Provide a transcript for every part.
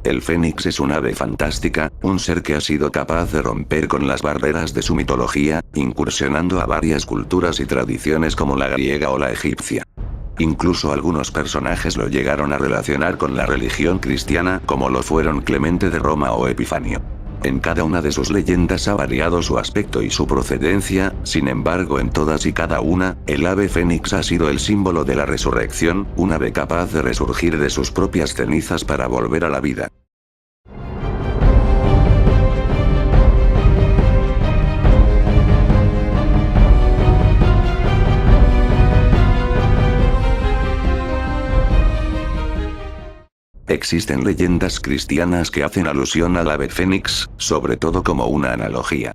El fénix es un ave fantástica, un ser que ha sido capaz de romper con las barreras de su mitología, incursionando a varias culturas y tradiciones como la griega o la egipcia. Incluso algunos personajes lo llegaron a relacionar con la religión cristiana, como lo fueron Clemente de Roma o Epifanio. En cada una de sus leyendas ha variado su aspecto y su procedencia, sin embargo en todas y cada una, el ave fénix ha sido el símbolo de la resurrección, un ave capaz de resurgir de sus propias cenizas para volver a la vida. Existen leyendas cristianas que hacen alusión al ave fénix, sobre todo como una analogía.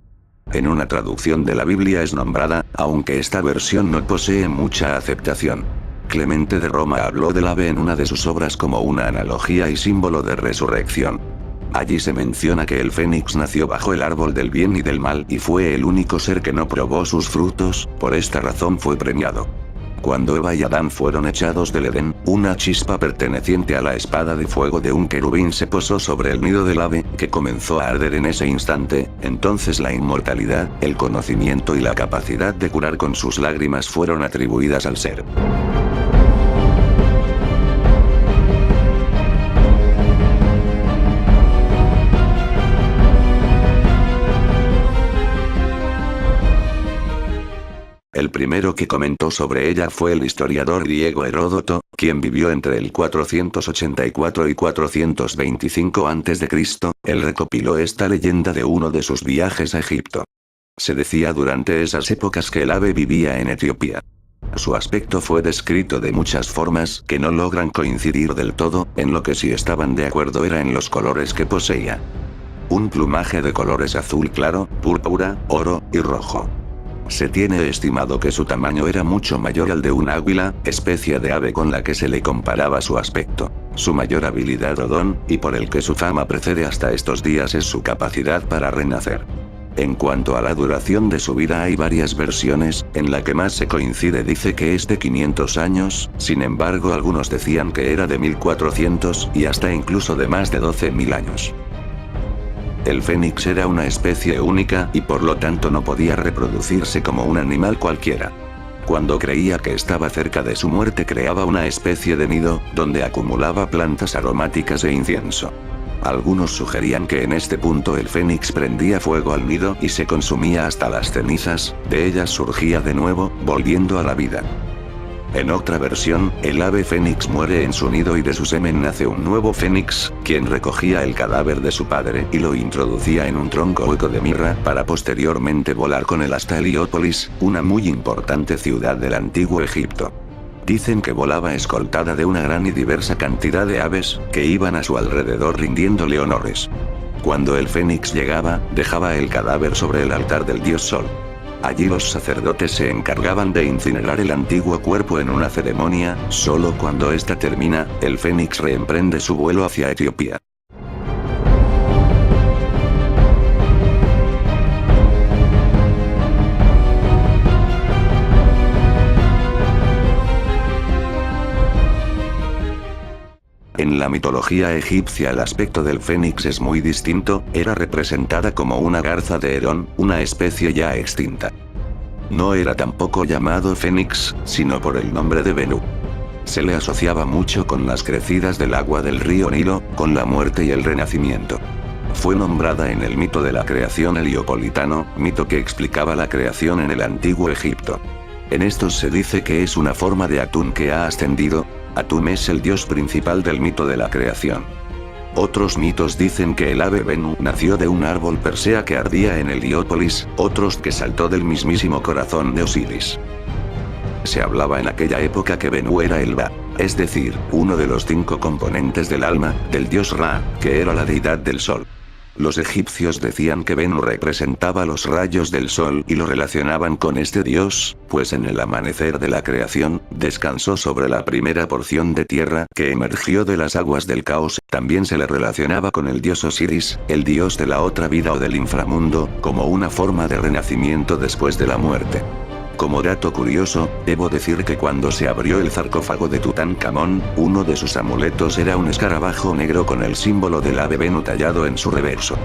En una traducción de la Biblia es nombrada, aunque esta versión no posee mucha aceptación. Clemente de Roma habló del ave en una de sus obras como una analogía y símbolo de resurrección. Allí se menciona que el fénix nació bajo el árbol del bien y del mal y fue el único ser que no probó sus frutos, por esta razón fue premiado. Cuando Eva y Adán fueron echados del Edén, una chispa perteneciente a la espada de fuego de un querubín se posó sobre el nido del ave, que comenzó a arder en ese instante. Entonces la inmortalidad, el conocimiento y la capacidad de curar con sus lágrimas fueron atribuidas al ser. El primero que comentó sobre ella fue el historiador griego Heródoto, quien vivió entre el 484 y 425 a.C. Él recopiló esta leyenda de uno de sus viajes a Egipto. Se decía durante esas épocas que el ave vivía en Etiopía. Su aspecto fue descrito de muchas formas que no logran coincidir del todo, en lo que sí estaban de acuerdo era en los colores que poseía. Un plumaje de colores azul claro, púrpura, oro y rojo. Se tiene estimado que su tamaño era mucho mayor al de un águila, especie de ave con la que se le comparaba su aspecto. Su mayor habilidad o don, y por el que su fama precede hasta estos días, es su capacidad para renacer. En cuanto a la duración de su vida hay varias versiones, en la que más se coincide dice que es de 500 años, sin embargo algunos decían que era de 1400 y hasta incluso de más de 12.000 años. El fénix era una especie única y por lo tanto no podía reproducirse como un animal cualquiera. Cuando creía que estaba cerca de su muerte creaba una especie de nido, donde acumulaba plantas aromáticas e incienso. Algunos sugerían que en este punto el fénix prendía fuego al nido y se consumía hasta las cenizas, de ellas surgía de nuevo, volviendo a la vida. En otra versión, el ave fénix muere en su nido y de su semen nace un nuevo fénix, quien recogía el cadáver de su padre y lo introducía en un tronco hueco de mirra para posteriormente volar con él hasta Heliópolis, una muy importante ciudad del antiguo Egipto. Dicen que volaba escoltada de una gran y diversa cantidad de aves, que iban a su alrededor rindiéndole honores. Cuando el fénix llegaba, dejaba el cadáver sobre el altar del dios Sol. Allí los sacerdotes se encargaban de incinerar el antiguo cuerpo en una ceremonia. Solo cuando esta termina, el fénix reemprende su vuelo hacia Etiopía. En la mitología egipcia el aspecto del fénix es muy distinto, era representada como una garza de Herón, una especie ya extinta. No era tampoco llamado fénix, sino por el nombre de Benú. Se le asociaba mucho con las crecidas del agua del río Nilo, con la muerte y el renacimiento. Fue nombrada en el mito de la creación heliopolitano, mito que explicaba la creación en el antiguo Egipto. En estos se dice que es una forma de Atún que ha ascendido. Atum es el dios principal del mito de la creación. Otros mitos dicen que el ave Benú nació de un árbol Persea que ardía en Heliópolis, otros que saltó del mismísimo corazón de Osiris. Se hablaba en aquella época que Benú era el Ba, es decir, uno de los 5 componentes del alma, del dios Ra, que era la deidad del sol. Los egipcios decían que Benú representaba los rayos del sol y lo relacionaban con este dios, pues en el amanecer de la creación, descansó sobre la primera porción de tierra que emergió de las aguas del caos. También se le relacionaba con el dios Osiris, el dios de la otra vida o del inframundo, como una forma de renacimiento después de la muerte. Como dato curioso, debo decir que cuando se abrió el sarcófago de Tutankamón, uno de sus amuletos era un escarabajo negro con el símbolo del ave Bennu tallado en su reverso.